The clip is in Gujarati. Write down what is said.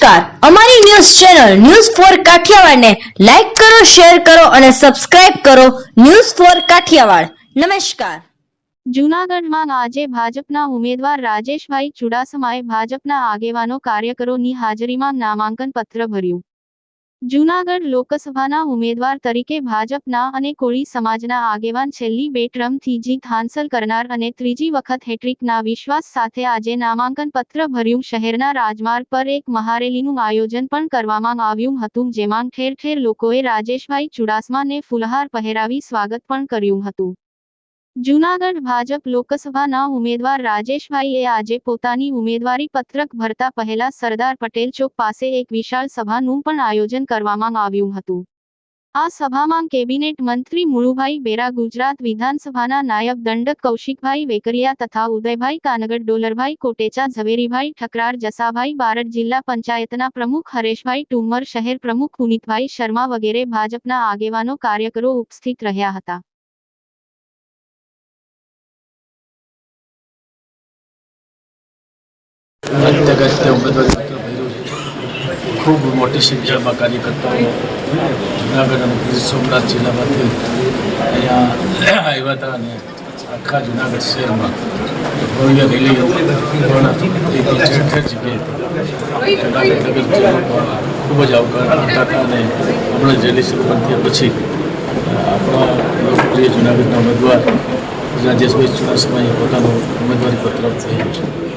નમસ્કાર, અમારી news channel news for Kathiawad ને લાઈક કરો, શેર કરો અને સબસ્ક્રાઇબ કરો. News for Kathiawad. નમસ્કાર. જૂનાગઢમાં આજે ભાજપના ઉમેદવાર રાજેશભાઈ ચુડાસમાએ ભાજપના આગેવાનો કાર્યકરોની હાજરીમાં નામાંકન પત્ર ભર્યું. જૂનાગઢ લોકસભાના ઉમેદવાર તરીકે ભાજપના અને કોળી સમાજના આગેવાન છેલ્લી 2 ટર્મથી જીત હાંસલ કરનાર અને ત્રીજી વખત હેટ્રિકના વિશ્વાસ સાથે આજે નામાંકન પત્ર ભર્યું. શહેરના રાજમાર્ગ પર એક મહારેલીનું આયોજન પણ કરવામાં આવ્યું હતું, જેમાં ઠેર ઠેર લોકોએ રાજેશભાઈ ચુડાસમાને ફૂલહાર પહેરાવી સ્વાગત પણ કર્યું હતું. જૂનાગઢ ભાજપ લોકસભાના ઉમેદવાર રાજેશભાઈએ આજે પોતાની ઉમેદવારી પત્રક ભરતા પહેલા સરદાર પટેલ ચોક પાસે એક વિશાળ સભાનું પણ આયોજન કરવામાં આવ્યું હતું. આ સભામાં કેબિનેટ મંત્રી મુળુભાઈ બેરા, ગુજરાત વિધાનસભાના નાયબ દંડક કૌશિકભાઈ વેકરિયા તથા ઉદયભાઈ કાનગડ, ડોલરભાઈ કોટેચા, ઝવેરીભાઈ ઠકરાર, જસાભાઈ બારડ, જિલ્લા પંચાયતના પ્રમુખ હરેશભાઈ ટુમ્મર, શહેર પ્રમુખ પુનિતભાઈ શર્મા વગેરે ભાજપના આગેવાનો કાર્યકરો ઉપસ્થિત રહ્યા હતા. खूब मोटी संख्या में कार्यकर्ताओं जूनागढ़ और गीर सोमनाथ जिला में अँ आया था। आखा जूनागढ़ शहर में भव्य रेली ठेर ठेर जगह जूनागढ़ नगर खूब ज आवकार था। हमने रेली शुरू करती पी अपना लोकप्रिय जूनागढ़ उम्मीदवार राजेशभाई चुडासमाए पोतानो उम्मीदवारी पत्र आप्युं छे।